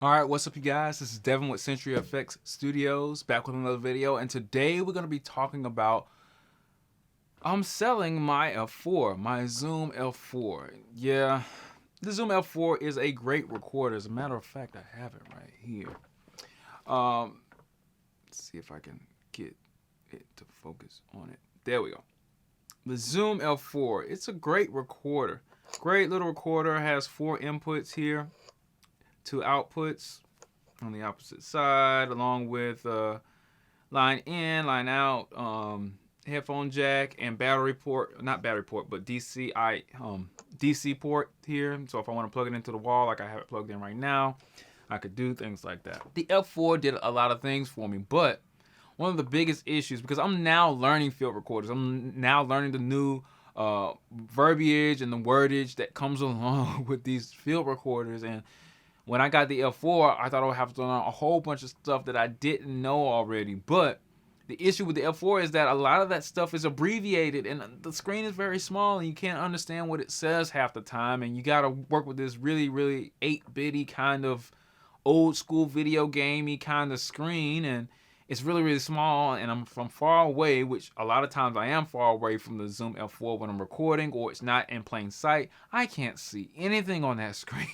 All right, what's up, you guys? This is Devin with Century FX Studios, back with another video, and today we're going to be talking about I'm selling my F4, my Zoom F4. Yeah, the Zoom F4 is a great recorder. As a matter of fact, I have it right here. Let's see if I can get it to focus on it. There we go. The Zoom F4, it's a great recorder. Great little recorder, has 4 inputs here, 2 outputs on the opposite side, along with line in, line out, headphone jack, and battery port. Not battery port, but DC port here. So if I want to plug it into the wall, like I have it plugged in right now, I could do things like that. The F4 did a lot of things for me, but one of the biggest issues, because I'm now learning field recorders, I'm now learning the new verbiage and the wordage that comes along with these field recorders. And when I got the F4, I thought I would have to learn a whole bunch of stuff that I didn't know already. But the issue with the F4 is that a lot of that stuff is abbreviated, and the screen is very small, and you can't understand what it says half the time. And you got to work with this really 8-bitty kind of old school video gamey kind of screen, and it's really small, and I'm from far away, which a lot of times I am far away from the Zoom F4 when I'm recording, or it's not in plain sight. I can't see anything on that screen,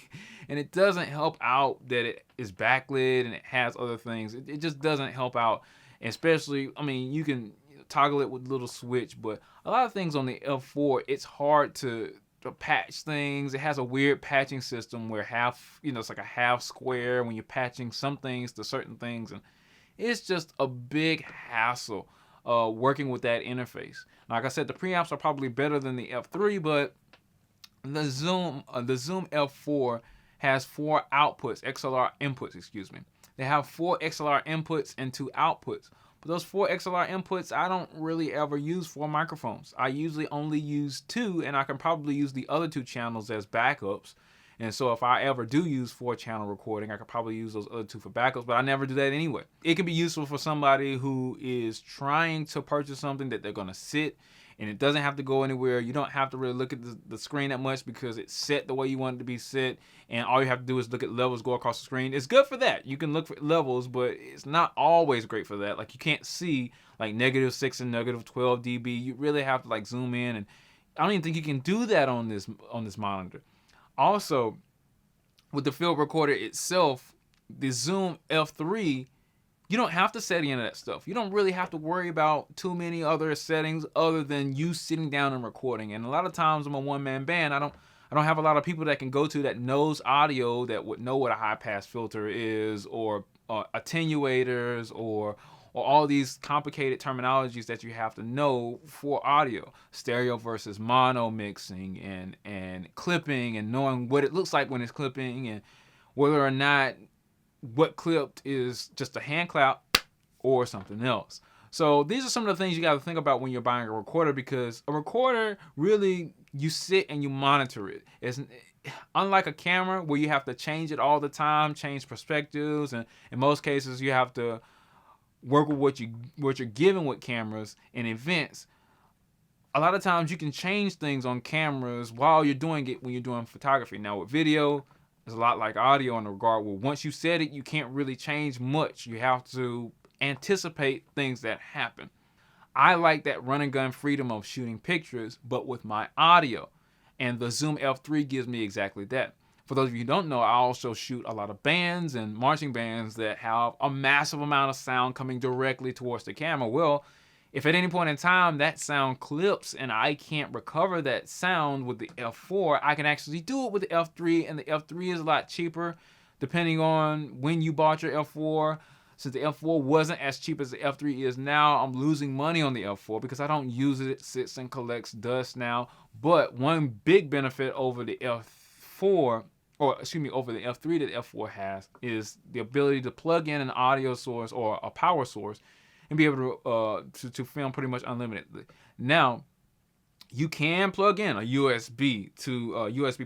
and it doesn't help out that it is backlit and it has other things. It just doesn't help out, especially, I mean, you can toggle it with a little switch, but a lot of things on the F4, it's hard to patch things. It has a weird patching system where it's like a half square when you're patching some things to certain things, and it's just a big hassle working with that interface. Like I said, the preamps are probably better than the F3, but the Zoom F4 has 4 outputs, XLR inputs, excuse me. They have 4 XLR inputs and 2 outputs. But those 4 XLR inputs, I don't really ever use for microphones. I usually only use 2, and I can probably use the other 2 channels as backups. And so if I ever do use 4-channel recording, I could probably use those other 2 for backups, but I never do that anyway. It can be useful for somebody who is trying to purchase something that they're going to sit, and it doesn't have to go anywhere. You don't have to really look at the screen that much because it's set the way you want it to be set, and all you have to do is look at levels go across the screen. It's good for that. You can look for levels, but it's not always great for that. Like, you can't see like -6 and -12 dB. You really have to like zoom in, and I don't even think you can do that on this monitor. Also, with the field recorder itself, the Zoom F3, you don't have to set any of that stuff. You don't really have to worry about too many other settings other than you sitting down and recording. And a lot of times I'm a one-man band. I don't have a lot of people that can go to that knows audio, that would know what a high-pass filter is, or attenuators, or all these complicated terminologies that you have to know for audio, stereo versus mono mixing, and clipping, and knowing what it looks like when it's clipping, and whether or not what clipped is just a hand clap or something else. So these are some of the things you got to think about when you're buying a recorder, because a recorder, really, you sit and you monitor it. It's unlike a camera where you have to change it all the time, change perspectives, and in most cases you have to work with what you're given with cameras and events. A lot of times you can change things on cameras while you're doing it when you're doing photography. Now with video, it's a lot like audio in the regard where once you set it, you can't really change much. You have to anticipate things that happen. I like that run and gun freedom of shooting pictures, but with my audio. And the Zoom F3 gives me exactly that. For those of you who don't know, I also shoot a lot of bands and marching bands that have a massive amount of sound coming directly towards the camera. Well, if at any point in time that sound clips and I can't recover that sound with the F4, I can actually do it with the F3, and the F3 is a lot cheaper depending on when you bought your F4. Since the F4 wasn't as cheap as the F3 is now, I'm losing money on the F4 because I don't use it. It sits and collects dust now. But one big benefit over the F4, or excuse me, over the F3 that the F4 has, is the ability to plug in an audio source or a power source and be able to film pretty much unlimitedly. Now, you can plug in a USB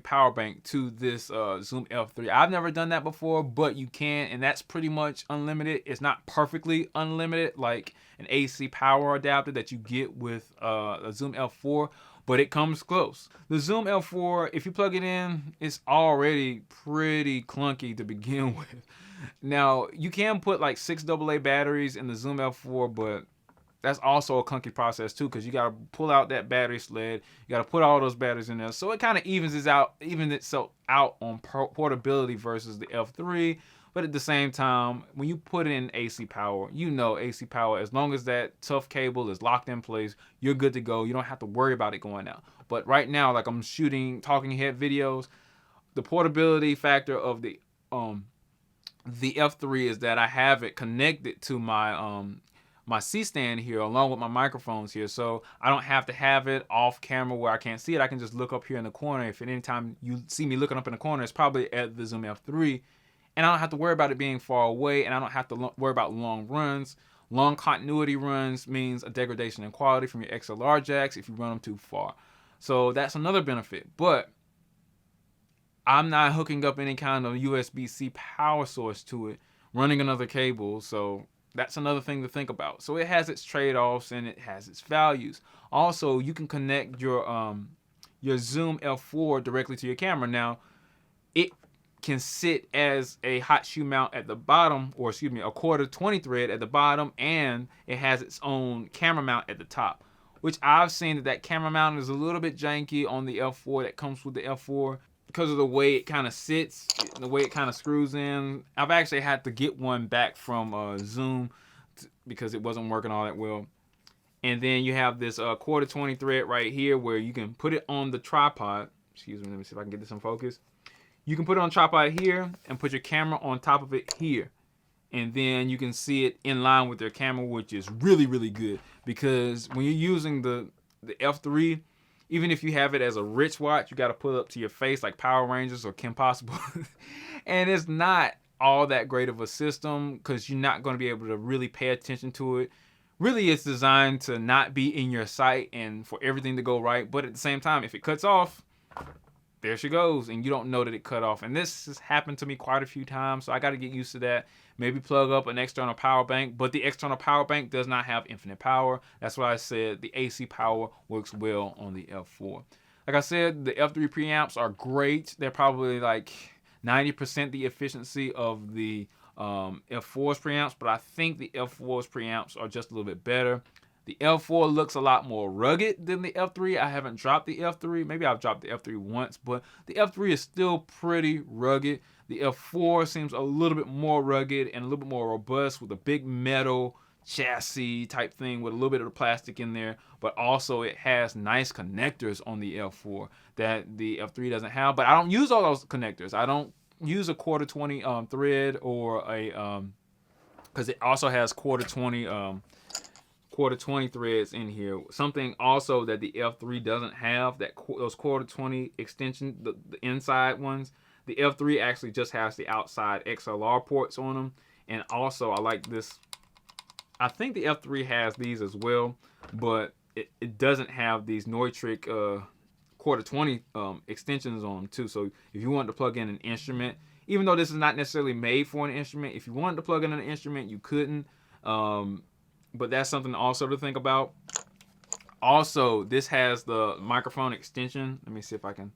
power bank to this Zoom F3. I've never done that before, but you can, and that's pretty much unlimited. It's not perfectly unlimited like an AC power adapter that you get with a Zoom F4, but it comes close. The Zoom L4, if you plug it in, it's already pretty clunky to begin with. Now, you can put like 6 AA batteries in the Zoom L4, but that's also a clunky process too, because you got to pull out that battery sled. You got to put all those batteries in there. So it kind of evens itself out on portability versus the F3. But at the same time, when you put in AC power, you know AC power, as long as that tough cable is locked in place, you're good to go. You don't have to worry about it going out. But right now, like I'm shooting talking head videos, the portability factor of the F3 is that I have it connected to my C-stand here along with my microphones here, so I don't have to have it off camera where I can't see it. I can just look up here in the corner. If at any time you see me looking up in the corner, it's probably at the Zoom F3, and I don't have to worry about it being far away, and I don't have to worry about long runs. Long continuity runs means a degradation in quality from your XLR jacks if you run them too far. So that's another benefit, but I'm not hooking up any kind of USB-C power source to it, running another cable, so that's another thing to think about. So it has its trade-offs and it has its values. Also, you can connect your Zoom L4 directly to your camera. Now, it can sit as a hot shoe mount at the bottom, or excuse me, a quarter 20 thread at the bottom, and it has its own camera mount at the top, which I've seen that camera mount is a little bit janky on the L4 that comes with the F4 because of the way it kind of sits, the way it kind of screws in. I've actually had to get one back from Zoom because it wasn't working all that well. And then you have this quarter 20 thread right here where you can put it on the tripod. Excuse me, let me see if I can get this in focus. You can put it on tripod here and put your camera on top of it here. And then you can see it in line with your camera, which is really, really good. Because when you're using the F3, even if you have it as a rich watch, you got to put it up to your face like Power Rangers or Kim Possible. And it's not all that great of a system because you're not going to be able to really pay attention to it. Really, it's designed to not be in your sight and for everything to go right. But at the same time, if it cuts off, there she goes, and you don't know that it cut off. And this has happened to me quite a few times, so I got to get used to that. Maybe plug up an external power bank, but the external power bank does not have infinite power. That's why I said the AC power works well on the F4. Like I said, the F3 preamps are great. They're probably like 90% the efficiency of the F4's preamps, but I think the F4's preamps are just a little bit better. The L4 looks a lot more rugged than the F3. I haven't dropped the F3. Maybe I've dropped the F3 once, but the F3 is still pretty rugged. The F4 seems a little bit more rugged and a little bit more robust with a big metal chassis type thing with a little bit of the plastic in there, but also it has nice connectors on the F4 that the F3 doesn't have. But I don't use all those connectors. I don't use a quarter 20 thread or a because it also has quarter 20 threads in here. Something also that the F3 doesn't have, that those quarter 20 extension, the inside ones. The F3 actually just has the outside XLR ports on them. And also, I like this. I think the F3 has these as well, but it doesn't have these Neutrik quarter 20 extensions on them too. So if you wanted to plug in an instrument, even though this is not necessarily made for an instrument, if you wanted to plug in an instrument, you couldn't. But that's something also to think about. Also, this has the microphone extension. Let me see if I can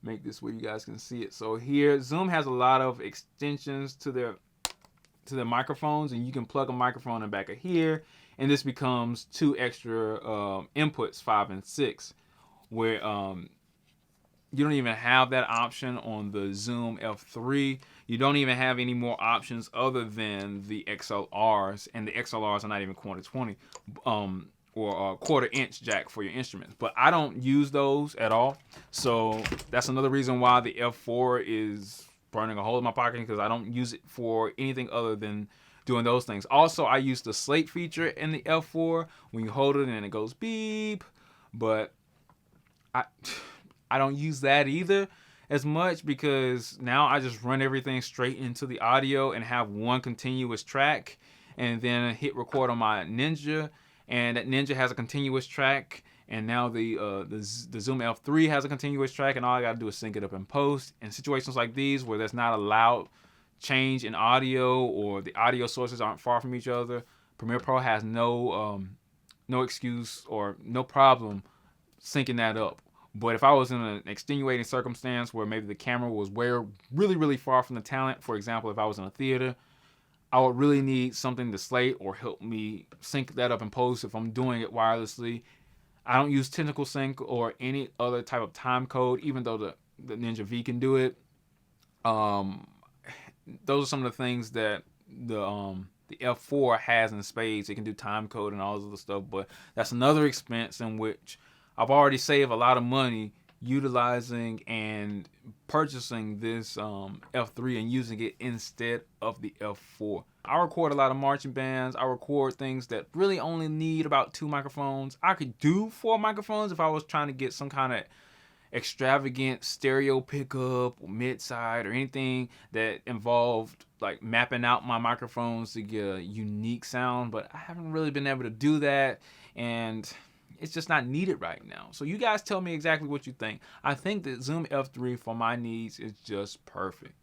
make this where you guys can see it. So here, Zoom has a lot of extensions to their microphones, and you can plug a microphone in the back of here, and this becomes 2 extra inputs, 5 and 6, where you don't even have that option on the Zoom F3. You don't even have any more options other than the XLRs, and the XLRs are not even quarter 20 or a quarter inch jack for your instruments. But I don't use those at all, so that's another reason why the F4 is burning a hole in my pocket, because I don't use it for anything other than doing those things. Also, I use the slate feature in the F4 when you hold it and it goes beep, but I don't use that either as much, because now I just run everything straight into the audio and have one continuous track, and then hit record on my Ninja, and that Ninja has a continuous track, and now the Zoom F3 has a continuous track, and all I gotta do is sync it up in post. In situations like these where there's not a loud change in audio or the audio sources aren't far from each other, Premiere Pro has no excuse or no problem syncing that up. But if I was in an extenuating circumstance where maybe the camera was really, really far from the talent, for example, if I was in a theater, I would really need something to slate or help me sync that up in post if I'm doing it wirelessly. I don't use technical sync or any other type of time code, even though the Ninja V can do it. Those are some of the things that the F4 has in spades. It can do time code and all this other stuff, but that's another expense in which I've already saved a lot of money utilizing and purchasing this F3 and using it instead of the F4. I record a lot of marching bands. I record things that really only need about 2 microphones. I could do 4 microphones if I was trying to get some kind of extravagant stereo pickup or mid-side or anything that involved like mapping out my microphones to get a unique sound, but I haven't really been able to do that, and it's just not needed right now. So you guys tell me exactly what you think. I think that Zoom F3 for my needs is just perfect.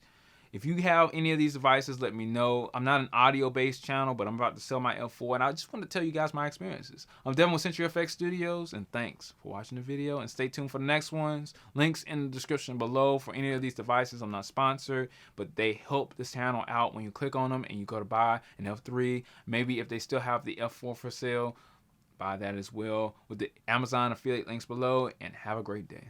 If you have any of these devices, let me know. I'm not an audio-based channel, but I'm about to sell my F4, and I just want to tell you guys my experiences. I'm Devin with Century FX Studios, and thanks for watching the video, and stay tuned for the next ones. Links in the description below for any of these devices. I'm not sponsored, but they help this channel out when you click on them and you go to buy an F3. Maybe if they still have the F4 for sale, buy that as well with the Amazon affiliate links below, and have a great day.